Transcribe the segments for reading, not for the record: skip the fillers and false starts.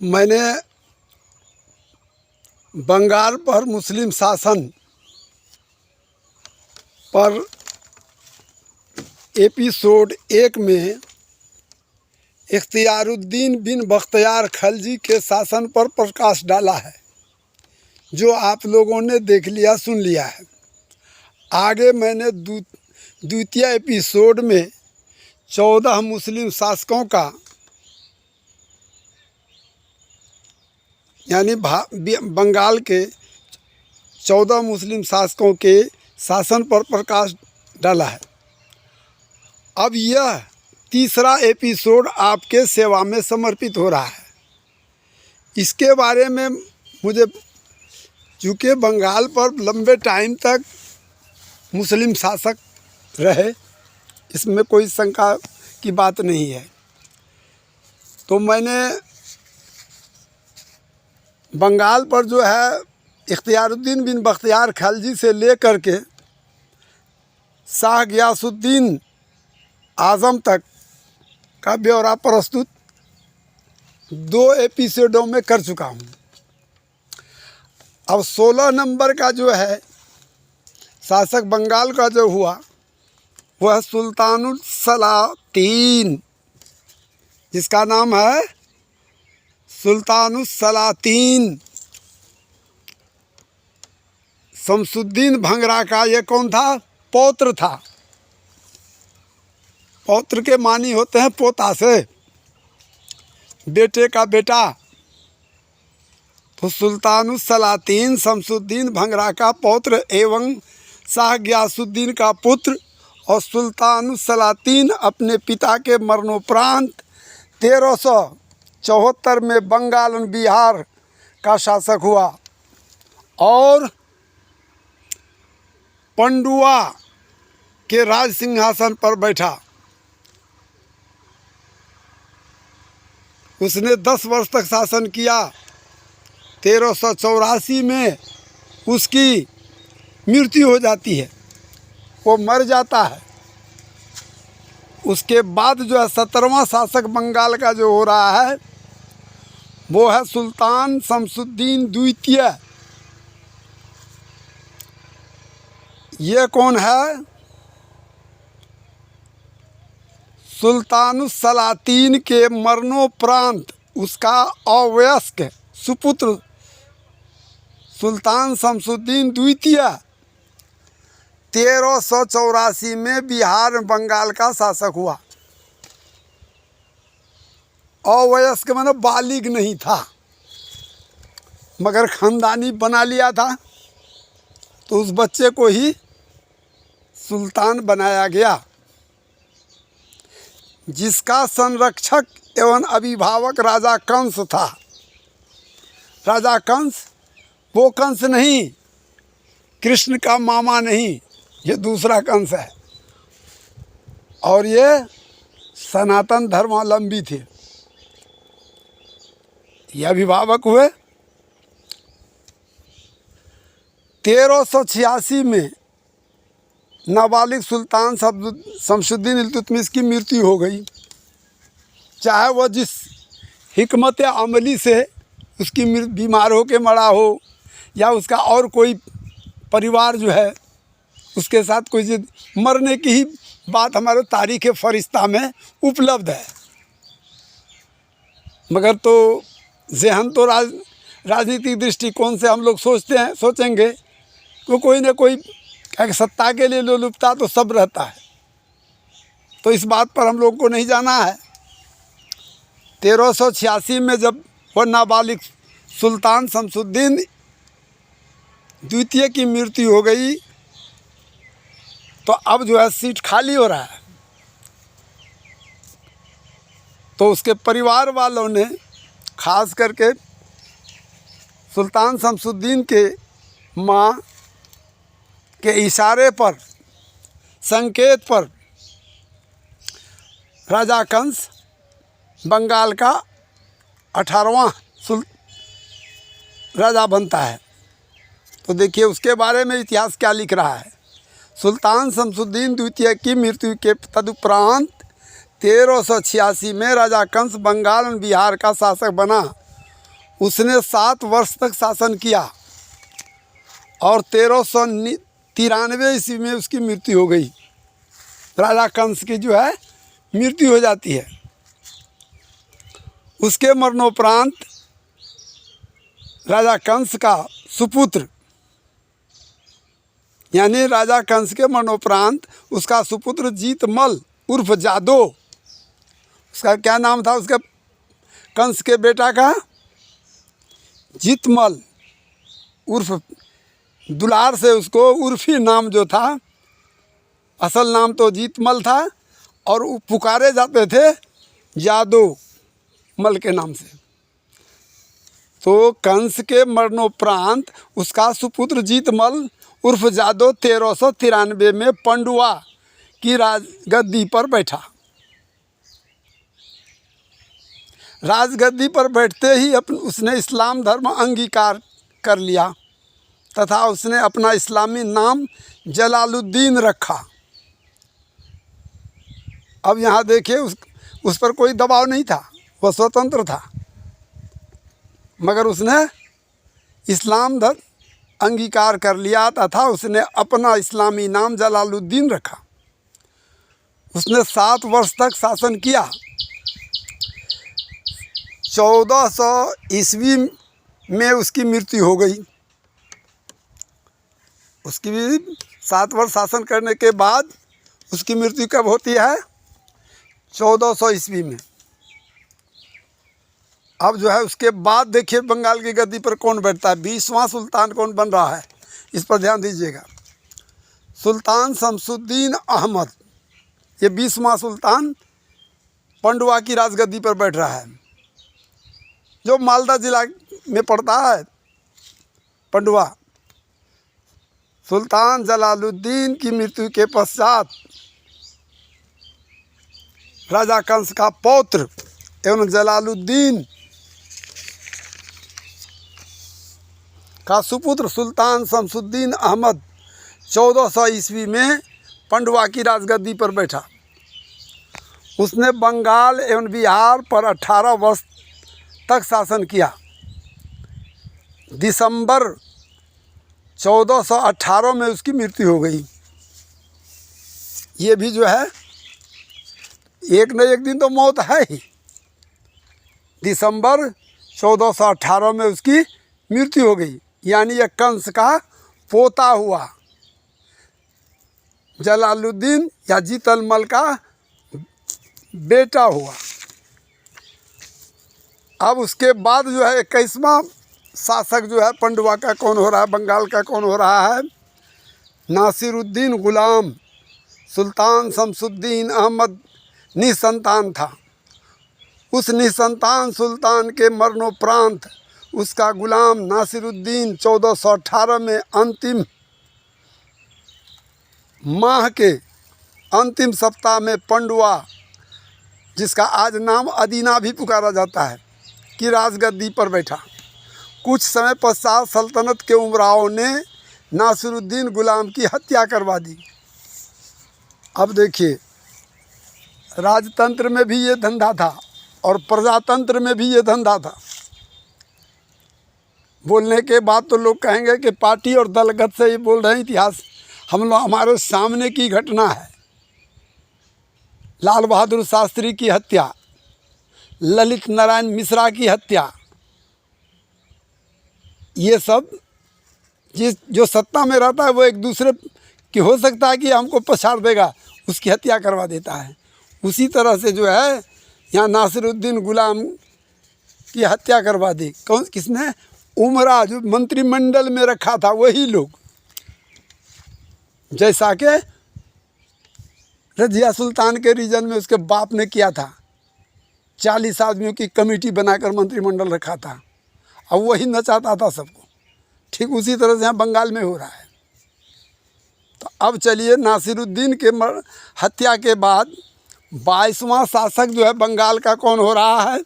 मैंने बंगाल पर मुस्लिम शासन पर एपिसोड 1 में इख्तियारुद्दीन बिन बख्तियार खलजी के शासन पर प्रकाश डाला है, जो आप लोगों ने देख लिया, सुन लिया है। आगे मैंने द्वितीय एपिसोड में 14 मुस्लिम शासकों का यानी बंगाल के 14 मुस्लिम शासकों के शासन पर प्रकाश डाला है। अब यह तीसरा एपिसोड आपके सेवा में समर्पित हो रहा है। इसके बारे में मुझे, चूँकि बंगाल पर लंबे टाइम तक मुस्लिम शासक रहे, इसमें कोई शंका की बात नहीं है, तो मैंने बंगाल पर जो है इख्तियारुद्दीन बिन बख्तियार खलजी से लेकर के शाह गियासुद्दीन आज़म तक का ब्यौरा प्रस्तुत 2 एपिसोडों में कर चुका हूँ। अब 16 नंबर का जो है शासक बंगाल का जो हुआ, वह सुल्तानुल सलातीन, जिसका नाम है सुल्तानुल सलातीन शमसुद्दीन भंगरा का। ये कौन था? पौत्र था। पौत्र के मानी होते हैं पोता से, बेटे का बेटा। तो सुल्तानुल सलातीन शमसुद्दीन भंगरा का पौत्र एवं शाह गियासुद्दीन का पुत्र, और सुल्तानुल सलातीन अपने पिता के मरणोपरांत 1374 में बंगाल और बिहार का शासक हुआ और पंडुआ के राज सिंहासन पर बैठा। उसने 10 वर्ष तक शासन किया। 1384 में उसकी मृत्यु हो जाती है, वो मर जाता है। उसके बाद जो है 17वां शासक बंगाल का जो हो रहा है, वो है सुल्तान शमसुद्दीन द्वितीय। ये कौन है? सुल्तानुल सलातीन के मरणोपरांत उसका अवयस्क सुपुत्र सुल्तान शमसुद्दीन द्वितीय 1384 में बिहार बंगाल का शासक हुआ। अवयस्क मतलब बालिग नहीं था, मगर खानदानी बना लिया था, तो उस बच्चे को ही सुल्तान बनाया गया, जिसका संरक्षक एवं अभिभावक राजा कंस था। राजा कंस, वो कंस नहीं, कृष्ण का मामा नहीं, ये दूसरा कंस है। और ये सनातन धर्मावलंबी थे। ये अभिभावक हुए। 1386 में नाबालिग सुल्तान शमसुद्दीन इल्तुतमिश की मृत्यु हो गई। चाहे वह जिस हिकमत अमली से उसकी बीमार हो के मरा हो, या उसका और कोई परिवार जो है उसके साथ कोई मरने की ही बात हमारे तारीख़ फरिश्ता में उपलब्ध है। मगर तो ज़हन तो राजनीतिक दृष्टिकोण से हम लोग सोचेंगे कि कोई ना कोई सत्ता के लिए लोलुपता तो सब रहता है, तो इस बात पर हम लोग को नहीं जाना है। 1386 में जब वह नाबालिग सुल्तान शमसुद्दीन द्वितीय की मृत्यु हो गई, तो अब जो है सीट खाली हो रहा है। तो उसके परिवार वालों ने खास करके सुल्तान शमसुद्दीन के माँ के इशारे पर, संकेत पर, राजा कंस बंगाल का 18वां राजा बनता है। तो देखिए उसके बारे में इतिहास क्या लिख रहा है। सुल्तान शमसुद्दीन द्वितीय की मृत्यु के तदुपरांत 1386 में राजा कंस बंगाल और बिहार का शासक बना उसने 7 वर्ष तक शासन किया और 1393 ईस्वी में उसकी मृत्यु हो गई। राजा कंस की जो है मृत्यु हो जाती है। उसके मरणोपरांत राजा कंस का सुपुत्र, यानी राजा कंस के मरणोपरांत उसका सुपुत्र जीतमल उर्फ जादो, उसका क्या नाम था उसके कंस के बेटा का? जीतमल उर्फ, दुलार से उसको उर्फी नाम जो था, असल नाम तो जीतमल था और पुकारे जाते थे जादो मल के नाम से। तो कंस के मरणोपरांत उसका सुपुत्र जीतमल उर्फ जादो 1393 में पंडुआ की राजगद्दी पर बैठा। राजगद्दी पर बैठते ही उसने इस्लाम धर्म अंगीकार कर लिया तथा उसने अपना इस्लामी नाम जलालुद्दीन रखा। अब यहाँ देखिए उस पर कोई दबाव नहीं था, वह स्वतंत्र था, मगर उसने इस्लाम धर्म अंगीकार कर लिया तथा उसने अपना इस्लामी नाम जलालुद्दीन रखा। उसने 7 वर्ष तक शासन किया। 1400 ईस्वी में उसकी मृत्यु हो गई। उसकी भी 7 वर्ष शासन करने के बाद उसकी मृत्यु कब होती है? 1400 ईस्वी में। अब जो है उसके बाद देखिए बंगाल की गद्दी पर कौन बैठता है, 20वां सुल्तान कौन बन रहा है, इस पर ध्यान दीजिएगा। सुल्तान शमसुद्दीन अहमद, ये 20वां सुल्तान पंडुआ की राजगद्दी पर बैठ रहा है, जो मालदा जिला में पड़ता है पंडुआ। सुल्तान जलालुद्दीन की मृत्यु के पश्चात राजा कंस का पौत्र एवं जलालुद्दीन का सुपुत्र सुल्तान शमसुद्दीन अहमद 1400 ईस्वी में पंडुआ की राजगद्दी पर बैठा। उसने बंगाल एवं बिहार पर 18 वर्ष तक शासन किया। दिसंबर 1418 में उसकी मृत्यु हो गई। ये भी जो है एक न एक दिन तो मौत है ही। दिसंबर 1418 में उसकी मृत्यु हो गई, यानी यह कंस का पोता हुआ, जलालुद्दीन या जीतलमल का बेटा हुआ। अब उसके बाद जो है 21वां शासक जो है पंडुआ का कौन हो रहा है, बंगाल का कौन हो रहा है? नासिरुद्दीन गुलाम। सुल्तान शमसुद्दीन अहमद निसंतान था। उस निसंतान सुल्तान के मरणोपरांत उसका गुलाम नासिरुद्दीन 1418 में अंतिम माह के अंतिम सप्ताह में पंडुआ, जिसका आज नाम अदीना भी पुकारा जाता है, की राजगद्दी पर बैठा। कुछ समय पश्चात सल्तनत के उमराव ने नासिरुद्दीन गुलाम की हत्या करवा दी। अब देखिए, राजतंत्र में भी ये धंधा था और प्रजातंत्र में भी ये धंधा था। बोलने के बाद तो लोग कहेंगे कि पार्टी और दलगत से ये बोल रहे हैं, इतिहास हमारे सामने की घटना है। लाल बहादुर शास्त्री की हत्या, ललित नारायण मिश्रा की हत्या, ये सब जो सत्ता में रहता है वो एक दूसरे की हो सकता है कि हमको पछाड़ देगा, उसकी हत्या करवा देता है। उसी तरह से जो है यहाँ नासिरुद्दीन गुलाम की हत्या करवा दी। कौन, किसने? उमरा, जो मंत्रिमंडल में रखा था वही लोग, जैसा कि रजिया सुल्तान के रीजन में उसके बाप ने किया था। 40 आदमियों की कमेटी बनाकर मंत्रिमंडल रखा था और वही नचाता था सबको। ठीक उसी तरह से यहाँ बंगाल में हो रहा है। तो अब चलिए, नासिरुद्दीन के हत्या के बाद 22वां शासक जो है बंगाल का कौन हो रहा है?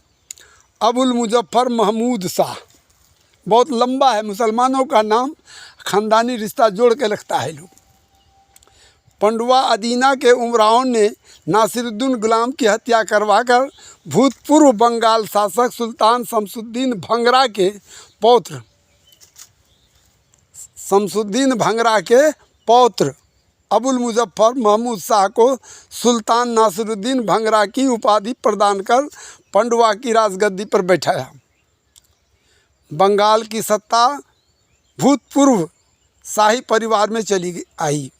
अबुल मुजफ्फर महमूद शाह। बहुत लंबा है, मुसलमानों का नाम खानदानी रिश्ता जोड़ के रखता है लोग। पंडवा अदीना के उमराव ने नासिरुद्दीन गुलाम की हत्या करवाकर भूतपूर्व बंगाल शासक सुल्तान शमसुद्दीन भंगरा के पौत्र अबुल मुजफ्फर महमूद शाह को सुल्तान नासिरुद्दीन भंगरा की उपाधि प्रदान कर पंडवा की राजगद्दी पर बैठाया। बंगाल की सत्ता भूतपूर्व शाही परिवार में चली आई।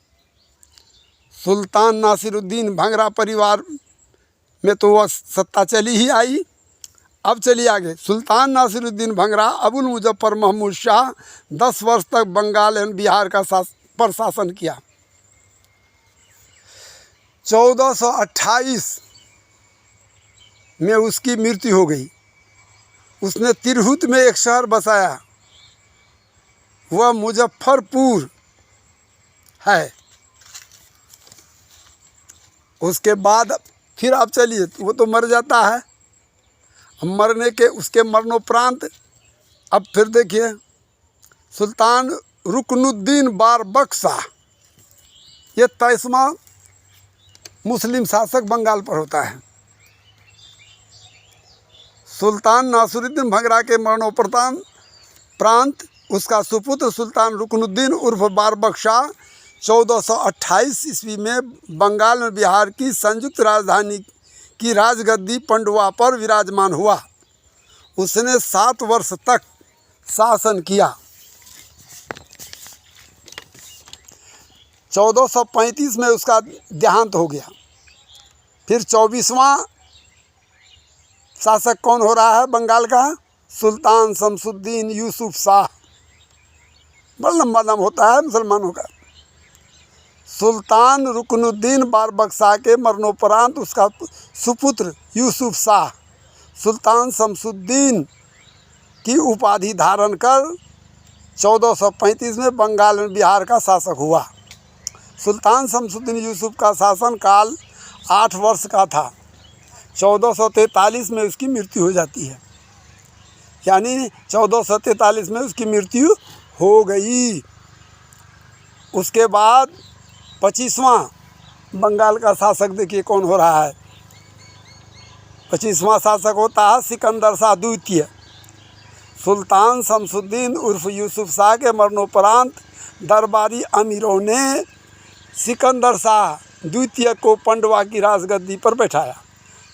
सुल्तान नासिरुद्दीन भंगरा परिवार में तो वह सत्ता चली ही आई। अब चलिए आगे। सुल्तान नासिरुद्दीन भंगरा अबुल मुजफ्फर महमूद शाह 10 वर्ष तक बंगाल एवं बिहार का पर शासन किया। 1428 में उसकी मृत्यु हो गई। उसने तिरहुत में एक शहर बसाया, वह मुजफ्फरपुर है। उसके बाद फिर आप चलिए, वो तो मर जाता है। मरने के उसके मरणोपरांत अब फिर देखिए सुल्तान रुकनुद्दीन बारबक्श शाह, ये 23वां मुस्लिम शासक बंगाल पर होता है। सुल्तान नासिरुद्दीन भंगरा के मरणोपरांत उसका सुपुत्र सुल्तान रुकनुद्दीन उर्फ बारबक्श शाह 1428 ईस्वी में बंगाल में बिहार की संयुक्त राजधानी की राजगद्दी पंडवा पर विराजमान हुआ। उसने 7 वर्ष तक शासन किया। 1435 में उसका देहांत हो गया। फिर 24वां शासक कौन हो रहा है बंगाल का? सुल्तान शमसुद्दीन यूसुफ शाह। बड़ा लंबा नाम होता है मुसलमानों का। सुल्तान रुकनुद्दीन बारबक्श शाह के मरणोपरांत उसका सुपुत्र यूसुफ शाह सुल्तान शमसुद्दीन की उपाधि धारण कर 1435 में बंगाल में बिहार का शासक हुआ। सुल्तान शमसुद्दीन यूसुफ का शासन काल 8 वर्ष का था। 1443 में उसकी मृत्यु हो जाती है, यानी 1443 में उसकी मृत्यु हो गई। उसके बाद 25वां बंगाल का शासक देखिए कौन हो रहा है। 25वां शासक होता है सिकंदर शाह द्वितीय। सुल्तान शमसुद्दीन उर्फ यूसुफ शाह के मरणोपरांत दरबारी अमीरों ने सिकंदर शाह द्वितीय को पंडवा की राजगद्दी पर बैठाया,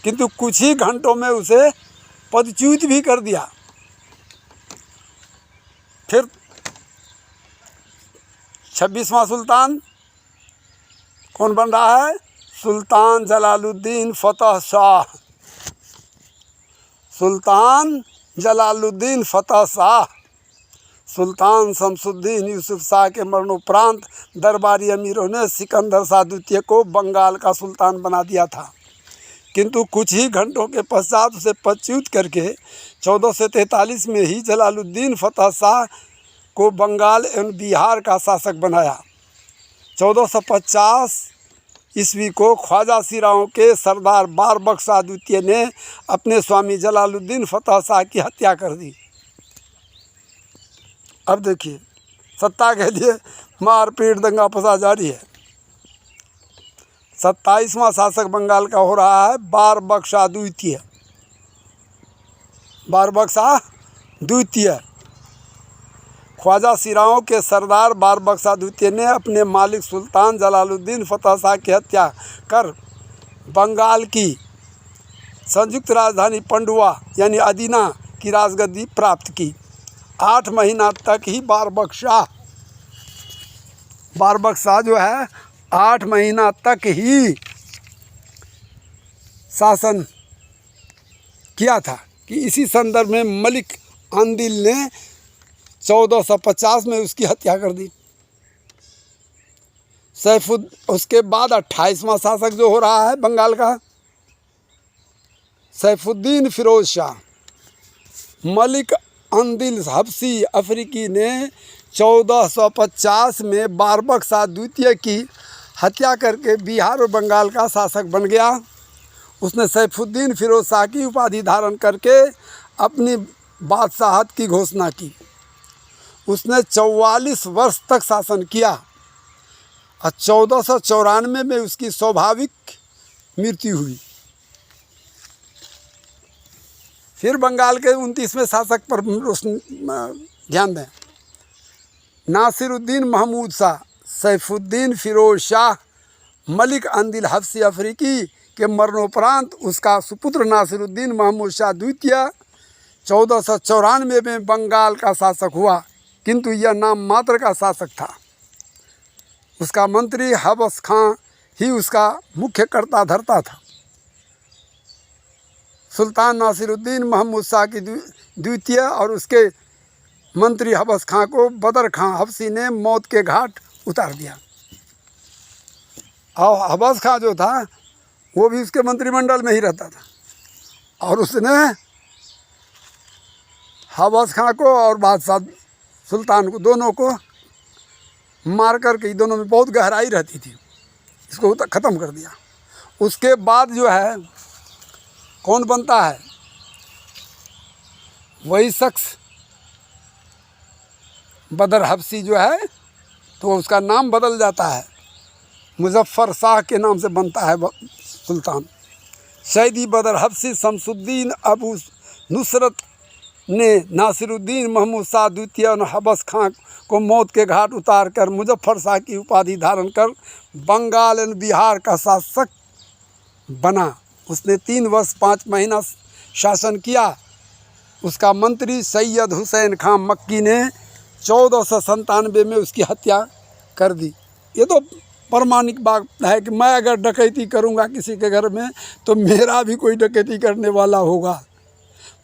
किंतु कुछ ही घंटों में उसे पदच्युत भी कर दिया। फिर 26वां सुल्तान कौन बन रहा है? सुल्तान जलालुद्दीन फतह शाह। सुल्तान जलालुद्दीन फतह शाह सुल्तान शमसुद्दीन यूसुफ शाह के मरणोपरांत दरबारी अमीरों ने सिकंदर शाह द्वितीय को बंगाल का सुल्तान बना दिया था, किंतु कुछ ही घंटों के पश्चात उसे पदच्युत करके 1443 में ही जलालुद्दीन फतह शाह को बंगाल एवं बिहार का शासक बनाया। 1450 ईस्वी को ख्वाजा सिराओं के सरदार बारबक्श शाह द्वितीय ने अपने स्वामी जलालुद्दीन फतह शाह की हत्या कर दी। अब देखिए सत्ता के लिए मारपीट दंगा फसाद जारी है। 27वां शासक बंगाल का हो रहा है बारबक्श शाह द्वितीय। बारबक्श शाह द्वितीय ख्वाजा सिराओं के सरदार बारबक्श शाह द्वितीय ने अपने मालिक सुल्तान जलालुद्दीन फतह शाह की हत्या कर बंगाल की संयुक्त राजधानी पंडवा यानी अदीना की राजगद्दी प्राप्त की। 8 महीना तक ही बारबक्श शाह जो है 8 महीना तक ही शासन किया था कि इसी संदर्भ में मलिक आंदिल ने 1450 में उसकी हत्या कर दी। उसके बाद 28वां शासक जो हो रहा है बंगाल का सैफुद्दीन फिरोज शाह। मलिक आंदिल हबशी अफ्रीकी ने 1450 में बारबक्श शाह द्वितीय की हत्या करके बिहार और बंगाल का शासक बन गया। उसने सैफुद्दीन फिरोज शाह की उपाधि धारण करके अपनी बादशाहत की घोषणा की। उसने 44 वर्ष तक शासन किया। और 1494 में उसकी स्वाभाविक मृत्यु हुई। फिर बंगाल के 29वें शासक पर ध्यान दें। नासिरुद्दीन महमूद शाह, सैफुद्दीन फिरोज शाह, मलिक अंदिल हफ्सी अफ्रीकी के मरणोपरांत उसका सुपुत्र नासिरुद्दीन महमूद शाह द्वितीय 1494 में बंगाल का शासक हुआ, किंतु यह नाम मात्र का शासक था। उसका मंत्री हबस खां ही उसका मुख्य कर्ता धर्ता था। सुल्तान नासिरुद्दीन महमूद शाह की द्वितीय और उसके मंत्री हबस खां को बदर खां हफ्सी ने मौत के घाट उतार दिया। और हबस खां जो था वो भी उसके मंत्रिमंडल में ही रहता था, और उसने हबस खां को और बादशाह सुल्तान को, दोनों को मार कर के, दोनों में बहुत गहराई रहती थी, इसको ख़त्म कर दिया। उसके बाद जो है कौन बनता है, वही शख्स बदर हफ्सी जो है, तो उसका नाम बदल जाता है, मुजफ्फर शाह के नाम से बनता है सुल्तान। सैदी बदर हफ्सी शमसुद्दीन अबू नुसरत ने नासिरुद्दीन महमूद शाह द्वितीय और हबस खां को मौत के घाट उतार कर मुजफ्फर शाह की उपाधि धारण कर बंगाल एवं बिहार का शासक बना। उसने 3 वर्ष 5 महीना शासन किया। उसका मंत्री सैयद हुसैन खां मक्की ने 1497 में उसकी हत्या कर दी। ये तो प्रमाणिक बात है कि मैं अगर डकैती करूंगा किसी के घर में तो मेरा भी कोई डकैती करने वाला होगा,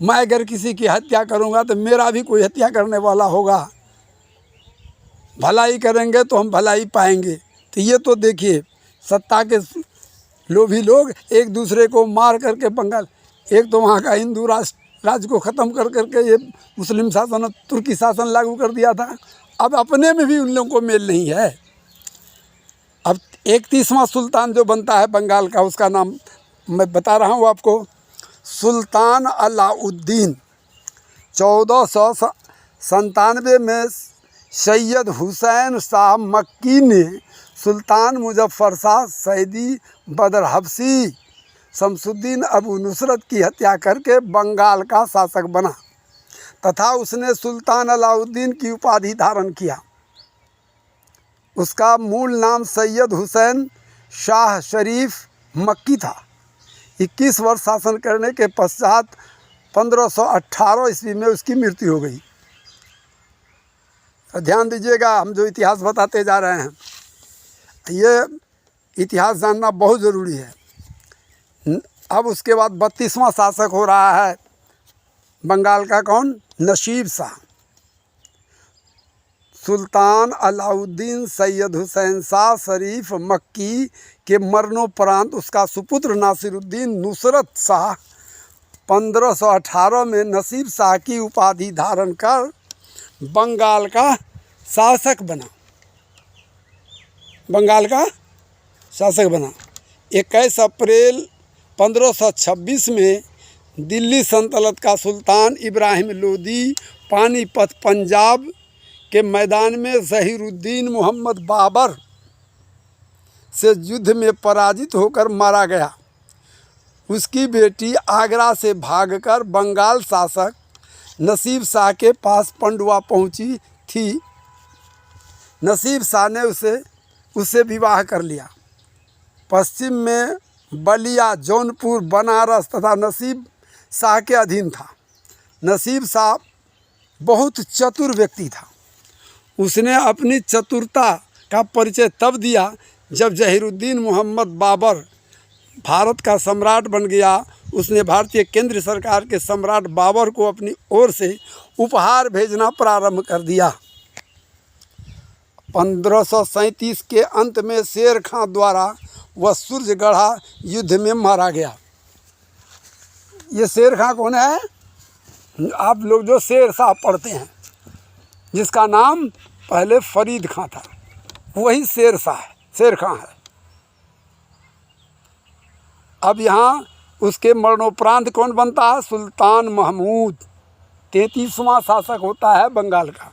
मैं अगर किसी की हत्या करूंगा तो मेरा भी कोई हत्या करने वाला होगा। भलाई करेंगे तो हम भलाई पाएंगे। तो ये तो देखिए, सत्ता के लोभी लोग एक दूसरे को मार करके बंगाल, एक तो वहाँ का हिंदू राज्य को ख़त्म कर करके ये मुस्लिम शासन, तुर्की शासन लागू कर दिया था। अब अपने में भी उन लोगों को मेल नहीं है। अब 31वां सुल्तान जो बनता है बंगाल का, उसका नाम मैं बता रहा हूँ आपको, सुल्तान अलाउद्दीन। 1497 में सैयद हुसैन शाह मक्की ने सुल्तान मुजफ्फर शाह, सैदी बदर हफ्सी, शमसुद्दीन अबू नुसरत की हत्या करके बंगाल का शासक बना तथा उसने सुल्तान अलाउद्दीन की उपाधि धारण किया। उसका मूल नाम सैयद हुसैन शाह शरीफ मक्की था। 21 वर्ष शासन करने के पश्चात 1518 ईस्वी में उसकी मृत्यु हो गई। तो ध्यान दीजिएगा, हम जो इतिहास बताते जा रहे हैं, ये इतिहास जानना बहुत ज़रूरी है। अब उसके बाद 32वां शासक हो रहा है बंगाल का, कौन? नसीब शाह। सुल्तान अलाउद्दीन सैयद हुसैन शाह शरीफ मक्की के मरणोपरांत उसका सुपुत्र नासिरुद्दीन नुसरत शाह 1518 में नसीब शाह की उपाधि धारण कर बंगाल का शासक बना। बंगाल का शासक बना। 21 अप्रैल 1526 में दिल्ली सल्तनत का सुल्तान इब्राहिम लोदी पानीपत पंजाब के मैदान में ज़हीरुद्दीन मोहम्मद बाबर से युद्ध में पराजित होकर मारा गया। उसकी बेटी आगरा से भागकर बंगाल शासक नसीब शाह के पास पंडुआ पहुंची थी। नसीब शाह ने उससे विवाह कर लिया। पश्चिम में बलिया, जौनपुर, बनारस तथा नसीब शाह के अधीन था। नसीब शाह बहुत चतुर व्यक्ति था। उसने अपनी चतुरता का परिचय तब दिया जब ज़हीरुद्दीन मोहम्मद बाबर भारत का सम्राट बन गया। उसने भारतीय केंद्र सरकार के सम्राट बाबर को अपनी ओर से उपहार भेजना प्रारंभ कर दिया। 1537 के अंत में शेर खां द्वारा वह सूर्यगढ़ा युद्ध में मारा गया। ये शेर खां कौन है? आप लोग जो शेर शाह पढ़ते हैं, जिसका नाम पहले फरीद खां था, वही शेर खां है। अब यहाँ उसके मरणोपरांत कौन बनता है? सुल्तान महमूद 33वां शासक होता है बंगाल का।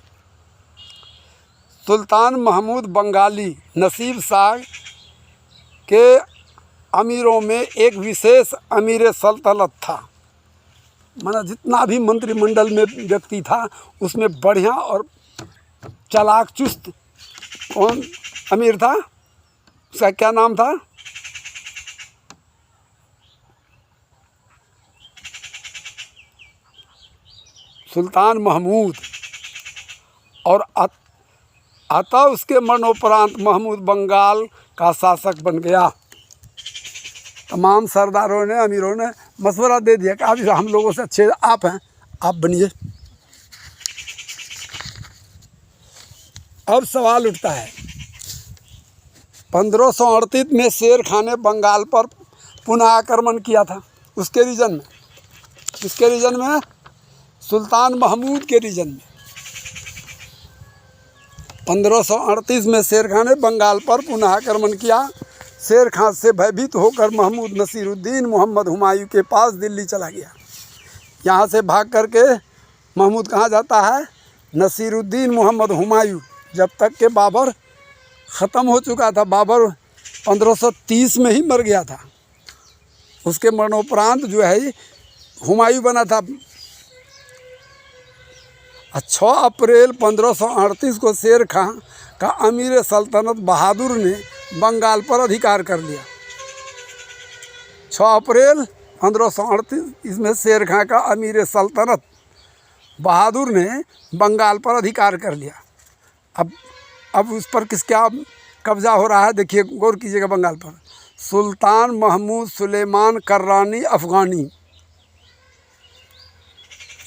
सुल्तान महमूद बंगाली नसीब शाह के अमीरों में एक विशेष अमीर सल्तनत था। माना जितना भी मंत्रिमंडल में व्यक्ति था उसमें बढ़िया और चालाक चुस्त कौन अमीर था, उसका क्या नाम था? सुल्तान महमूद। और अतः उसके मरणोपरांत महमूद बंगाल का शासक बन गया। तमाम सरदारों ने, अमीरों ने मशवरा दे दिया कि आप हम लोगों से अच्छे आप हैं, आप बनिए। अब सवाल उठता है, 1538 में शेर खान ने बंगाल पर पुनः आक्रमण किया था। उसके रीजन में, किसके रीजन में? सुल्तान महमूद के रीजन में। 1538 में शेर खान ने बंगाल पर पुनः आक्रमण किया। शेर खान से भयभीत होकर महमूद नसीरुद्दीन मोहम्मद हुमायूं के पास दिल्ली चला गया। यहाँ से भाग करके महमूद कहाँ जाता है? नसीरुद्दीन मोहम्मद हुमायूं। जब तक के बाबर ख़त्म हो चुका था, बाबर 1530 में ही मर गया था। उसके मरणोपरांत जो है हुमायूं बना था। 6 अप्रैल 1538 को शेर खान का अमीर सल्तनत बहादुर ने बंगाल पर अधिकार कर लिया। 6 अप्रैल 1538 इसमें शेर खान का अमीर सल्तनत बहादुर ने बंगाल पर अधिकार कर लिया। अब उस पर किसका कब्जा हो रहा है? देखिए, गौर कीजिएगा। बंगाल पर सुल्तान महमूद सुलेमान कर्रानी अफ़गानी,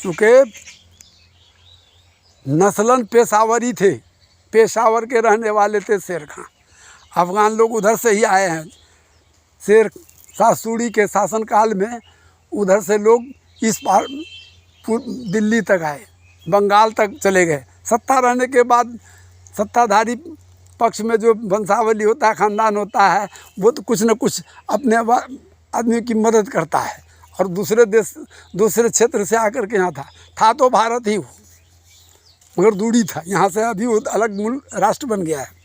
चूँकि नस्लन पेशावरी थे, पेशावर के रहने वाले थे शेर खान। अफ़गान लोग उधर से ही आए हैं। शेर शाह सूरी के शासनकाल में उधर से लोग इस पार दिल्ली तक आए, बंगाल तक चले गए। सत्ता रहने के बाद सत्ताधारी पक्ष में जो वंशावली होता है, ख़ानदान होता है, वो तो कुछ न कुछ अपने आदमी की मदद करता है। और दूसरे देश, दूसरे क्षेत्र से आकर के यहाँ था तो भारत ही हो, मगर दूरी था। यहाँ से अभी वो अलग मुल्क राष्ट्र बन गया है।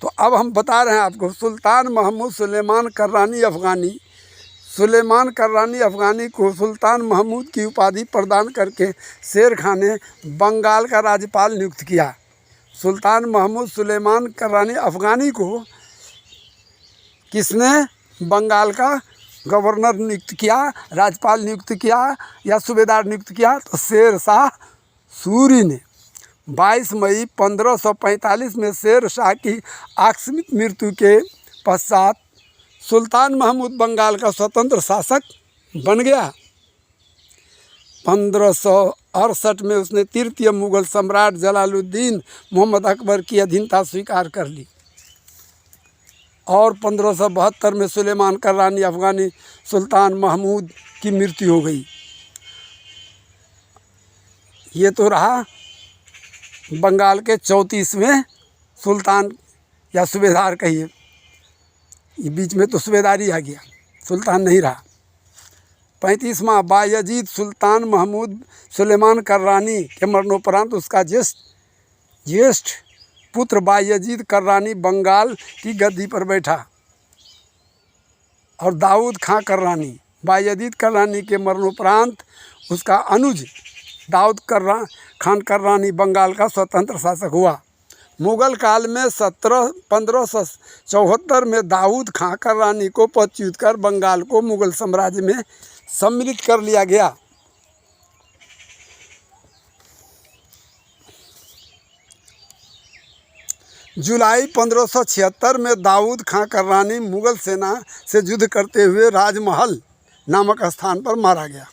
तो अब हम बता रहे हैं आपको, सुल्तान महमूद सुलेमान कर्रानी अफ़गानी, सुलेमान कर्रानी अफ़गानी को सुल्तान महमूद की उपाधि प्रदान करके शेर खान ने बंगाल का राज्यपाल नियुक्त किया। सुल्तान महमूद सुलेमान कर्रानी अफ़गानी को किसने बंगाल का गवर्नर नियुक्त किया, राज्यपाल नियुक्त किया या सूबेदार नियुक्त किया? तो शेर शाह सूरी ने। 22 मई 1545 में शेर शाह की आकस्मिक मृत्यु के पश्चात सुल्तान महमूद बंगाल का स्वतंत्र शासक बन गया। 1568 में उसने तृतीय मुगल सम्राट जलालुद्दीन मोहम्मद अकबर की अधीनता स्वीकार कर ली। और 1572 में सुलेमान कर्रानी अफ़गानी सुल्तान महमूद की मृत्यु हो गई। ये तो रहा बंगाल के 34वें सुल्तान या सूबेदार कहिए। ये बीच में तो सूबेदारी आ गया, सुल्तान नहीं रहा। 35वां बायजीद सुल्तान महमूद सुलेमान कर्रानी के मरणोपरांत उसका ज्येष्ठ पुत्र बायजीद कर्रानी बंगाल की गद्दी पर बैठा। और दाऊद खां कर्रानी, बायजीद कर्रानी के मरणोपरांत उसका अनुज दाऊद खान कर्रानी बंगाल का स्वतंत्र शासक हुआ। मुगल काल में 1574 में दाऊद खां कर्रानी को पदच्युत कर बंगाल को मुगल साम्राज्य में सम्मिलित कर लिया गया। जुलाई 1576 में दाऊद खां कर्रानी मुगल सेना से युद्ध करते हुए राजमहल नामक स्थान पर मारा गया।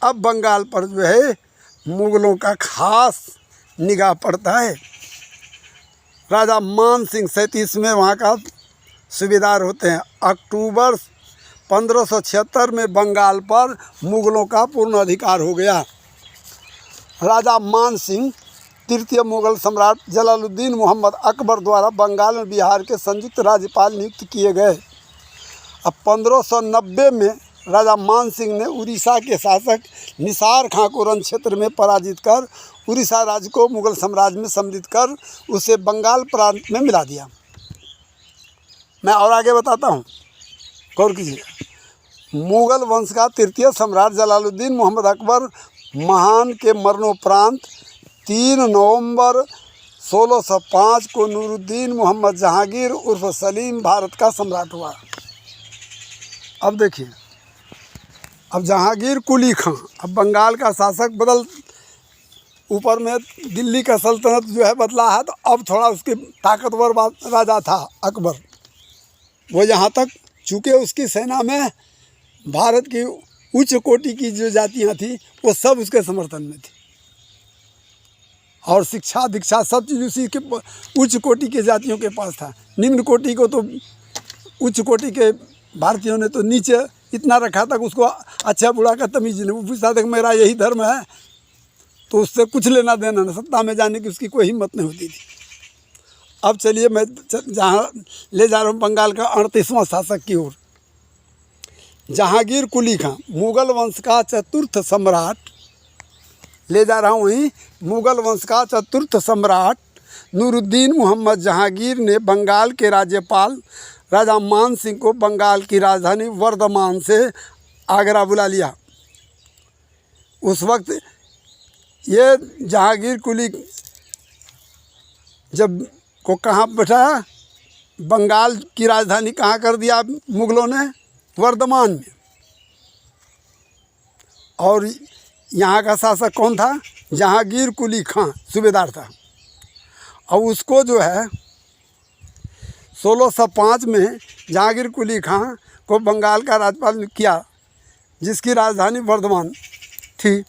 अब बंगाल पर जो है मुगलों का खास निगाह पड़ता है। राजा मान सिंह 37 में वहाँ का सूबेदार होते हैं। अक्टूबर 1576 में बंगाल पर मुगलों का पूर्ण अधिकार हो गया। राजा मान सिंह तृतीय मुगल सम्राट जलालुद्दीन मोहम्मद अकबर द्वारा बंगाल में बिहार के संयुक्त राज्यपाल नियुक्त किए गए। अब 1590 में राजा मान सिंह ने उड़ीसा के शासक निसार खां को रण क्षेत्र में पराजित कर उड़ीसा राज्य को मुगल साम्राज्य में सम्मिलित कर उसे बंगाल प्रांत में मिला दिया। मैं और आगे बताता हूँ, गौर कीजिएगा। मुगल वंश का तृतीय सम्राट जलालुद्दीन मोहम्मद अकबर महान के मरणोपरांत 3 नवंबर 1605 को नूरुद्दीन मोहम्मद जहांगीर उर्फ सलीम भारत का सम्राट हुआ। अब देखिए, अब जहांगीर कुली खां, अब बंगाल का शासक बदल, ऊपर में दिल्ली का सल्तनत जो है बदला है, तो अब थोड़ा उसके ताकतवर राजा था अकबर। वो यहाँ तक चूँकि उसकी सेना में भारत की उच्च कोटि की जो जातियाँ थी वो सब उसके समर्थन में थी, और शिक्षा दीक्षा सब चीज़ उसी के उच्च कोटि के जातियों के पास था। निम्न कोटि को तो उच्च कोटि के भारतीयों ने तो नीचे इतना रखा था कि उसको अच्छा बुरा का तमीज़ नहीं। वो पूछता था कि मेरा यही धर्म है, तो उससे कुछ लेना देना ना, सत्ता में जाने की उसकी कोई हिम्मत नहीं होती थी। अब चलिए मैं जहाँ ले जा रहा हूँ बंगाल का 38वां शासक की ओर। जहांगीर कुली खां मुगल वंश का चतुर्थ सम्राट, ले जा रहा हूँ वहीं। मुगल वंश का चतुर्थ सम्राट नूरुद्दीन मोहम्मद जहांगीर ने बंगाल के राज्यपाल राजा मान सिंह को बंगाल की राजधानी वर्धमान से आगरा बुला लिया। उस वक्त ये जहांगीर कुली जब को कहाँ बैठाया, बंगाल की राजधानी कहाँ कर दिया मुगलों ने, वर्धमान में। और यहाँ का शासक कौन था, जहांगीर कुली खां सूबेदार था। और उसको जो है 1605 में जहांगीर कुली खां को बंगाल का राज्यपाल किया, जिसकी राजधानी वर्धमान थी।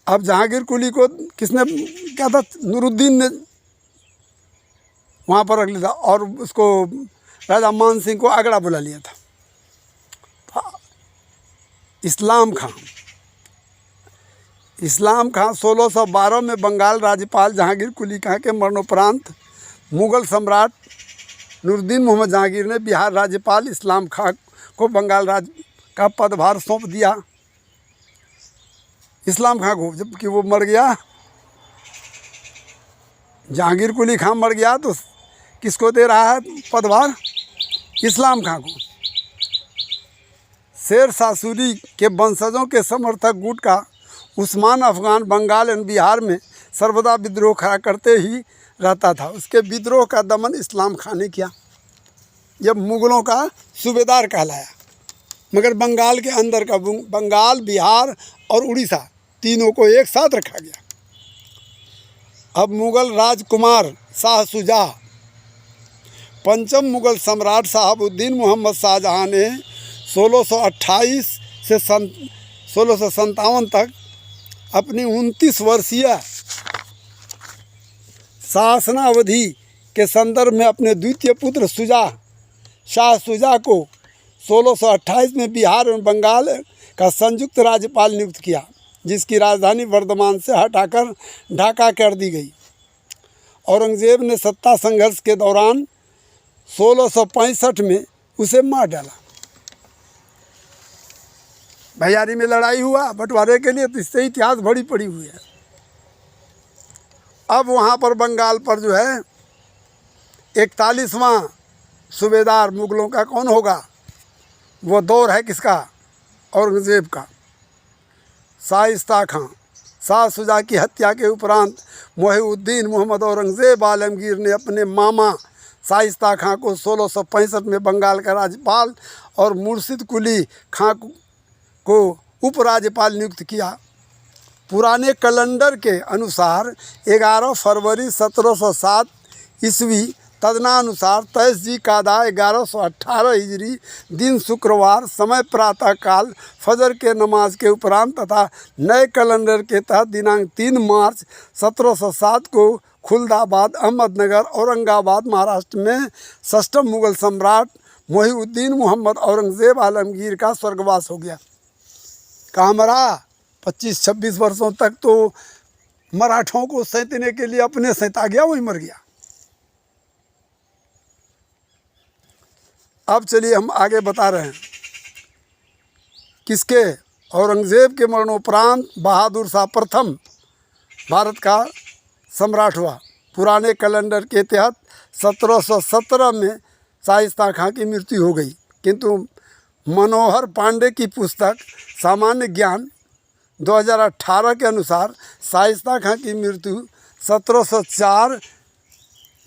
अब जहांगीर कुली को किसने क्या था, नूरुद्दीन ने वहाँ पर रख लिया था, और उसको राजा मान सिंह को आगरा बुला लिया था। इस्लाम खां 1612 में बंगाल राज्यपाल जहांगीर कुली खां के मरणोपरांत मुगल सम्राट नूरुद्दीन मोहम्मद जहांगीर ने बिहार राज्यपाल इस्लाम खां को बंगाल राज्य का पदभार सौंप दिया। इस्लाम खां को, जबकि वो मर गया, जहांगीर कुली खां मर गया, तो किसको दे रहा है पदभार, इस्लाम खां को। शेर शाह सूरी के वंशजों के समर्थक गुट का उस्मान अफगान बंगाल एवं बिहार में सर्वदा विद्रोह खड़ा करते ही रहता था। उसके विद्रोह का दमन इस्लाम खां ने किया, जब मुगलों का सूबेदार कहलाया। मगर बंगाल के अंदर का, बंगाल, बिहार और उड़ीसा तीनों को एक साथ रखा गया। अब मुगल राजकुमार शाह शुजा, पंचम मुगल सम्राट शहाबुद्दीन मोहम्मद शाहजहां ने 1628 से 1657 तक अपनी 29 वर्षीय शासनावधि के संदर्भ में अपने द्वितीय पुत्र शाह शुजा को 1628 में बिहार एवं बंगाल का संयुक्त राज्यपाल नियुक्त किया, जिसकी राजधानी वर्धमान से हटाकर ढाका कर दी गई। औरंगजेब ने सत्ता संघर्ष के दौरान 1665 में उसे मार डाला। भैयारी में लड़ाई हुआ बंटवारे के लिए, तो इससे इतिहास बड़ी पड़ी हुई है। अब वहाँ पर बंगाल पर जो है 41वां सूबेदार मुगलों का कौन होगा, वो दौर है किसका, औरंगजेब का। शाइस्ता खां, शाह शुजा की हत्या के उपरांत मोहिउद्दीन मोहम्मद औरंगजेब आलमगीर ने अपने मामा शाइस्ता खां को 1665 में बंगाल का राज्यपाल और मुर्शिद कुली खां को उपराज्यपाल नियुक्त किया। पुराने कैलेंडर के अनुसार 11 फरवरी 1707 ईस्वी, तदनानुसार 23 जी कादा 1118 हिजरी, दिन शुक्रवार, समय प्रातः काल फजर के नमाज के उपरांत तथा नए कैलेंडर के तहत दिनांक 3 मार्च 1707 को खुलदाबाद, अहमदनगर, औरंगाबाद, महाराष्ट्र में षष्ठम मुगल सम्राट मोहिउद्दीन मोहम्मद औरंगजेब आलमगीर का स्वर्गवास हो गया। कहाँ मरा, 25-26 वर्षों तक तो मराठों को सैंतने के लिए अपने सैंता गया, वहीं मर गया। अब चलिए हम आगे बता रहे हैं। किसके? औरंगज़ेब के मरणोपरांत बहादुर शाह प्रथम भारत का सम्राट हुआ। पुराने कैलेंडर के तहत 1717 में शाइस्ता खां की मृत्यु हो गई, किंतु मनोहर पांडे की पुस्तक सामान्य ज्ञान 2018 के अनुसार शाइस्ता खां की मृत्यु 1704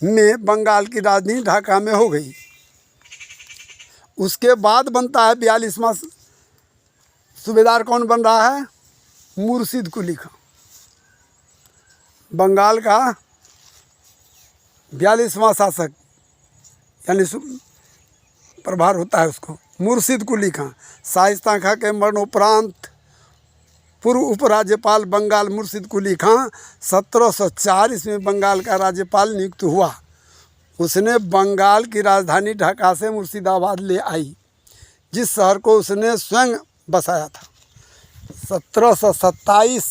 में बंगाल की राजधानी ढाका में हो गई। उसके बाद बनता है 42वां सूबेदार। कौन बन रहा है? मुर्शिद कुली खां। बंगाल का 42वां शासक यानी प्रभार होता है उसको, मुर्शिद कुली खां। शाइस्ता खां के मरणोपरांत पूर्व उपराज्यपाल बंगाल मुर्शिद कुली खां 1704 ईस्वी में बंगाल का राज्यपाल नियुक्त हुआ। उसने बंगाल की राजधानी ढाका से मुर्शिदाबाद ले आई, जिस शहर को उसने स्वयं बसाया था। 1727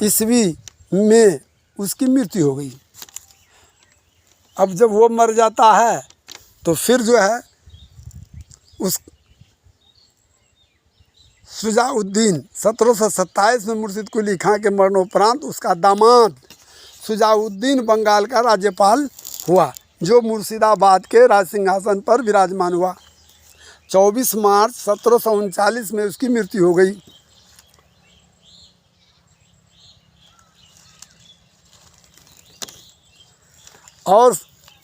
ईस्वी में उसकी मृत्यु हो गई। अब जब वो मर जाता है तो फिर जो है उस शुजाउद्दीन 1727 में मुर्शिद कुली खां के मरणोपरांत उसका दामाद शुजाउद्दीन बंगाल का राज्यपाल हुआ, जो मुर्शिदाबाद के राज सिंहासन पर विराजमान हुआ। 24 मार्च 1739 में उसकी मृत्यु हो गई। और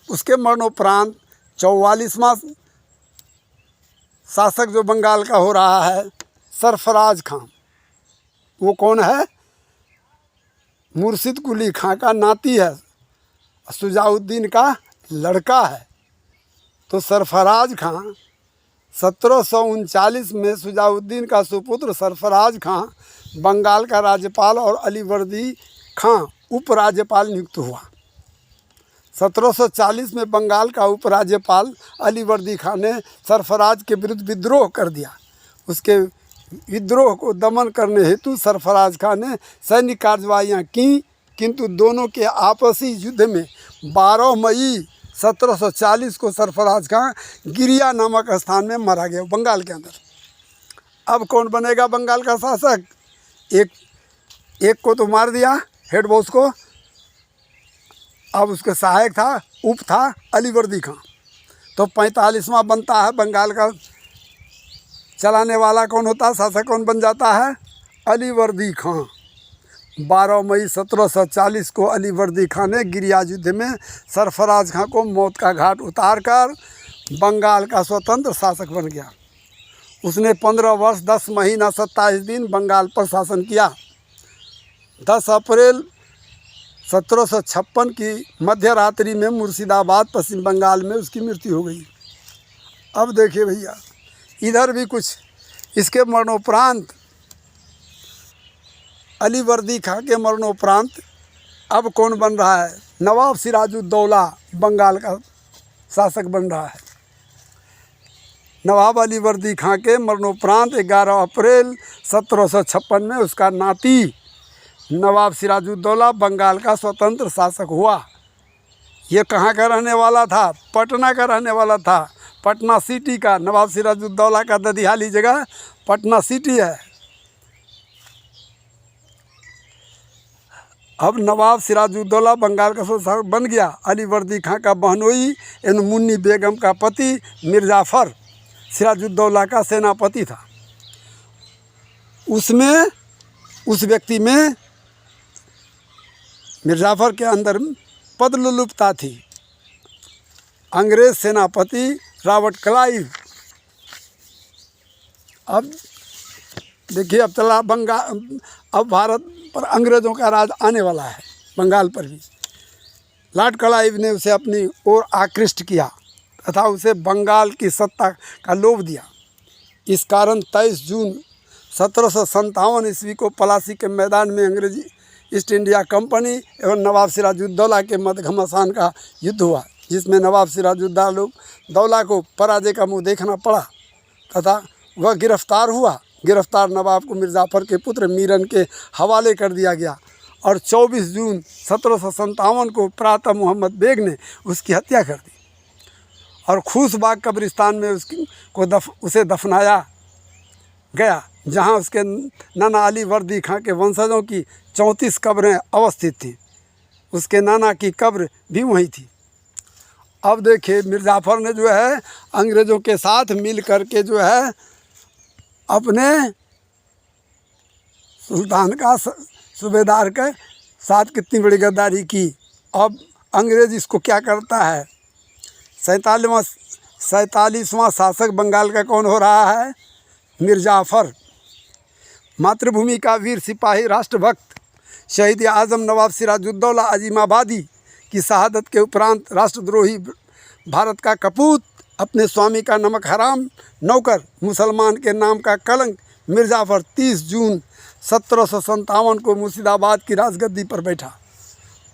उसके मरणोपरांत 44वां शासक जो बंगाल का हो रहा है सरफराज खां। वो कौन है? मुर्शिद कुली खां का नाती है, शुजाउद्दीन का लड़का है। तो सरफराज खां 1739 में शुजाउद्दीन का सुपुत्र सरफराज खां बंगाल का राज्यपाल और अलीवर्दी खां उपराज्यपाल नियुक्त हुआ। 1740 में बंगाल का उपराज्यपाल अलीवर्दी खां ने सरफराज के विरुद्ध विद्रोह कर दिया। उसके विद्रोह को दमन करने हेतु सरफराज खां ने सैन्य कार्रवाइयाँ की, किंतु दोनों के आपसी युद्ध में 12 मई 1740 को सरफराज खां गिरिया नामक स्थान में मारा गया, बंगाल के अंदर। अब कौन बनेगा बंगाल का शासक? एक को तो मार दिया, हेड बॉस को। अब उसके सहायक था, उप था अलीवर्दी खां। तो 45वां बनता है बंगाल का चलाने वाला कौन होता है? शासक कौन बन जाता है? अलीवर्दी खां। 12 मई 1740 को अलीवर्दी खां ने गिरिया युद्ध में सरफराज खां को मौत का घाट उतारकर बंगाल का स्वतंत्र शासक बन गया। उसने 15 वर्ष 10 महीना 27 दिन बंगाल पर शासन किया। 10 अप्रैल 1756 की मध्य रात्रि में मुर्शिदाबाद पश्चिम बंगाल में उसकी मृत्यु हो गई। अब देखिए भैया, इधर भी कुछ इसके मरणोपरांत अलीवर्दी खां के मरणोपरांत अब कौन बन रहा है? नवाब सिराजुद्दौला बंगाल का शासक बन रहा है। नवाब अलीवर्दी खां के मरणोपरांत 11 अप्रैल 1756 में उसका नाती नवाब सिराजुद्दौला बंगाल का स्वतंत्र शासक हुआ। ये कहाँ का रहने वाला था? पटना का रहने वाला था, पटना सिटी का। नवाब सिराजुद्दौला का ददिहाली जगह पटना सिटी है। अब नवाब सिराजुद्दौला बंगाल का शासक बन गया। अलीवर्दी खां का बहनोई यानी मुन्नी बेगम का पति मिर्जाफर सिराजुद्दौला का सेनापति था। उसमें उस व्यक्ति में मिर्जाफर के अंदर पदलुलुपता थी। अंग्रेज सेनापति रॉबर्ट क्लाइव। अब देखिए, अब चला अब भारत पर अंग्रेज़ों का राज आने वाला है, बंगाल पर भी। लॉर्ड क्लाइव ने उसे अपनी ओर आकृष्ट किया तथा उसे बंगाल की सत्ता का लोभ दिया। इस कारण 23 जून 1757 ईस्वी को प्लासी के मैदान में अंग्रेजी ईस्ट इंडिया कंपनी एवं नवाब सिराजुद्दौला के मध्य घमासान का युद्ध हुआ, जिसमें नवाब सिराजुद्दौला को पराजय का मुँह देखना पड़ा तथा वह गिरफ्तार हुआ। गिरफ्तार नवाब को मिर्जाफर के पुत्र मीरन के हवाले कर दिया गया और 24 जून 1757 को प्रातः मोहम्मद बेग ने उसकी हत्या कर दी। और खूसबाग कब्रिस्तान में उसे दफनाया गया, जहां उसके नाना अली वर्दी खां के वंशजों की 34 कब्रें अवस्थित थीं। उसके नाना की कब्र भी वहीं थी। अब देखिए, मिर्ज़ाफ़र ने जो है अंग्रेज़ों के साथ मिल कर के जो है अपने सुल्तान का सूबेदार के साथ कितनी बड़ी गद्दारी की। अब अंग्रेज़ इसको क्या करता है, 47वां शासक बंगाल का कौन हो रहा है, मिर्ज़ाफ़र। मातृभूमि का वीर सिपाही, राष्ट्रभक्त, शहीद आज़म नवाब सिराजुद्दौला अज़ीमाबादी की शहादत के उपरांत राष्ट्रद्रोही भारत का कपूत, अपने स्वामी का नमक हराम नौकर, मुसलमान के नाम का कलंक मिर्ज़ाफ़र 30 जून 1757 को मुर्शिदाबाद की राजगद्दी पर बैठा।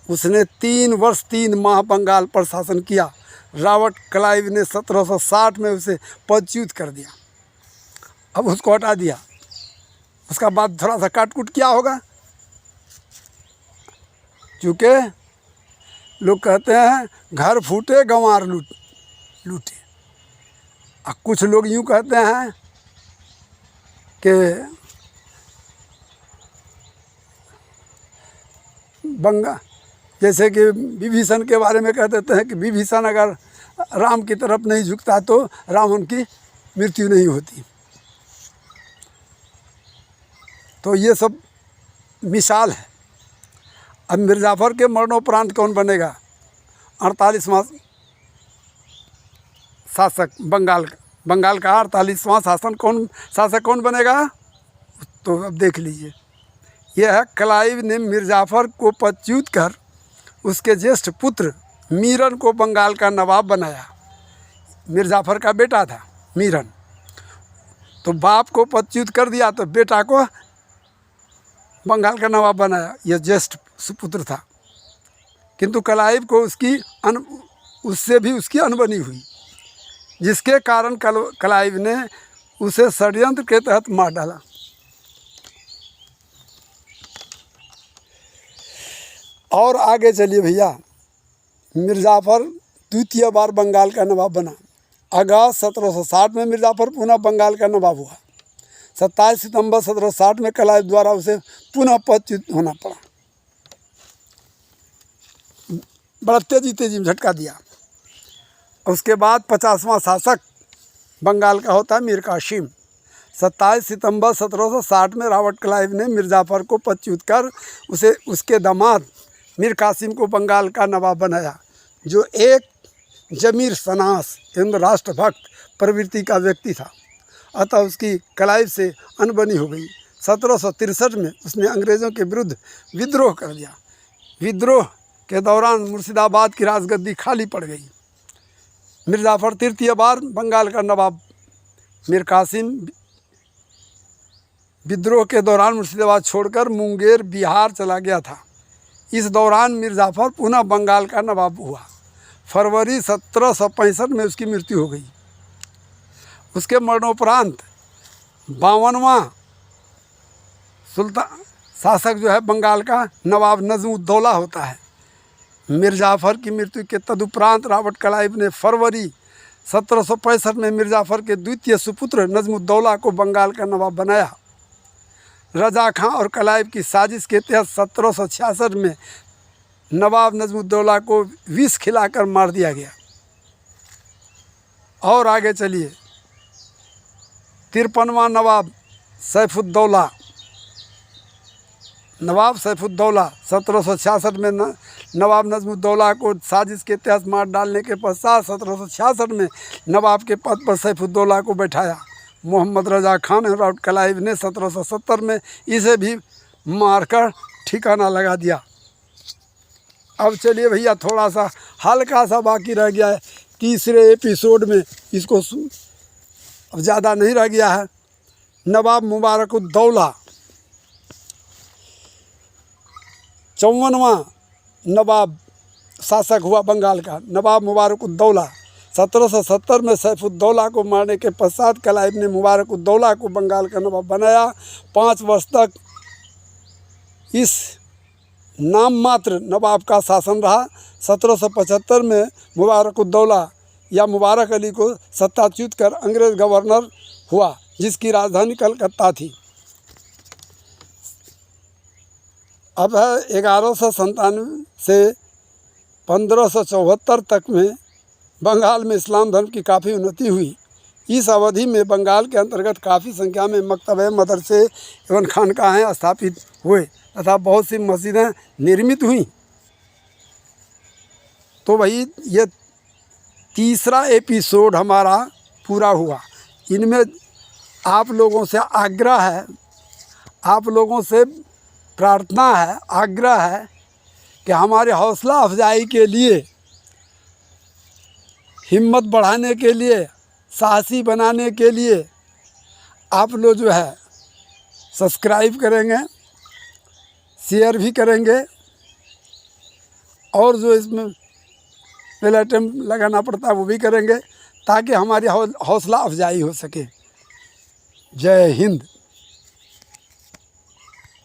उसने 3 वर्ष 3 माह बंगाल पर शासन किया। रॉबर्ट क्लाइव ने 1760 में उसे पदच्युत कर दिया। अब उसको हटा दिया। उसका बाद थोड़ा सा काट-कूट किया होगा, क्योंकि लोग कहते हैं घर फूटे गंवार लूटे। और कुछ लोग यूँ कहते हैं कि जैसे कि विभीषण के बारे में कह देते हैं कि विभीषण अगर राम की तरफ नहीं झुकता तो रावण की मृत्यु नहीं होती। तो ये सब मिसाल है। अब मिर्ज़ाफ़र के मरणोपरांत कौन बनेगा 48वां शासक बंगाल का 48वां शासक कौन बनेगा, तो अब देख लीजिए। यह है, क्लाइव ने मिर्ज़ाफ़र को पदच्युत कर उसके ज्येष्ठ पुत्र मीरन को बंगाल का नवाब बनाया। मिर्ज़ाफ़र का बेटा था मीरन, तो बाप को पदच्युत कर दिया तो बेटा को बंगाल का नवाब बनाया। यह ज्येष्ठ सुपुत्र था, किंतु क्लाइव को उससे भी उसकी अनबनी हुई, जिसके कारण क्लाइव ने उसे षड्यंत्र के तहत मार डाला। और आगे चलिए भैया, मिर्ज़ाफ़र द्वितीय बार बंगाल का नवाब बना। अगस्त 1760 में मिर्ज़ाफ़र पुनः बंगाल का नवाब हुआ। 27 सितंबर 1760 में क्लाइव द्वारा उसे पुनः पदच्युत होना पड़ा। बड़ा तेजी में झटका दिया। उसके बाद 50वां शासक बंगाल का होता है मीर कासिम। 27 सितंबर 1760 में रॉबर्ट क्लाइव ने मिर्ज़ाफ़र को पदच्युत कर उसे उसके दामाद मीर कासिम को बंगाल का नवाब बनाया, जो एक जमीर शनास एवं राष्ट्रभक्त प्रवृत्ति का व्यक्ति था। अतः उसकी क्लाइव से अनबनी हो गई। 1763 में उसने अंग्रेज़ों के विरुद्ध विद्रोह कर दिया। विद्रोह के दौरान मुर्शिदाबाद की राजगद्दी खाली पड़ गई। मिर्ज़ाफ़र तृतीय बार बंगाल का नवाब। मीर कासिम विद्रोह के दौरान मुर्शिदाबाद छोड़कर मुंगेर बिहार चला गया था। इस दौरान मिर्ज़ाफ़र पुनः बंगाल का नवाब हुआ। फरवरी 1765 में उसकी मृत्यु हो गई। उसके मरणोपरांत 52वां शासक जो है बंगाल का नवाब नजमुद्दौला होता है। मिर्ज़ाफ़र की मृत्यु के तदुपरांत रॉबर्ट क्लाइव ने फरवरी 1765 में मिर्ज़ाफ़र के द्वितीय सुपुत्र नजमुद्दौला को बंगाल का नवाब बनाया। रजा खां और क्लाइव की साजिश के तहत 1766 में नवाब नजमुद्दौला को विष खिलाकर मार दिया गया। और आगे चलिए, 53वां नवाब सैफुद्दौला। नवाब सैफुद्दौला 1766 में नवाब नजमुद्दौला को साजिश के तहत मार डालने के पश्चात 1766 में नवाब के पद पर सैफुद्दौला को बैठाया। मोहम्मद रजा खान और रॉबर्ट क्लाइव ने 1770 में इसे भी मारकर ठिकाना लगा दिया। अब चलिए भैया, थोड़ा सा हल्का सा बाकी रह गया है तीसरे एपिसोड में, इसको अब ज़्यादा नहीं रह गया है। नवाब मुबारकुद्दौला 54वां नवाब शासक हुआ बंगाल का। नवाब मुबारकुद्दौला 1770 में सैफुद्दौला को मारने के पश्चात क्लाइव ने मुबारकुद्दौला को बंगाल का नवाब बनाया। 5 वर्ष तक इस नाम मात्र नवाब का शासन रहा। 1775 में मुबारकुद्दौला या मुबारक अली को सत्ताच्युत कर अंग्रेज़ गवर्नर हुआ, जिसकी राजधानी कलकत्ता थी। अब है 1197 से 1574 तक में बंगाल में इस्लाम धर्म की काफ़ी उन्नति हुई। इस अवधि में बंगाल के अंतर्गत काफ़ी संख्या में मकतबे, मदरसे एवं खानकाहें स्थापित हुए तथा बहुत सी मस्जिदें निर्मित हुईं। तो भाई ये तीसरा एपिसोड हमारा पूरा हुआ। इनमें आप लोगों से आग्रह है, आप लोगों से प्रार्थना है, आग्रह है कि हमारे हौसला अफजाई के लिए, हिम्मत बढ़ाने के लिए, साहसी बनाने के लिए आप लोग जो है सब्सक्राइब करेंगे, शेयर भी करेंगे और जो इसमें बेल आइकन लगाना पड़ता है वो भी करेंगे, ताकि हमारी हौसला अफजाई हो सके। जय हिंद।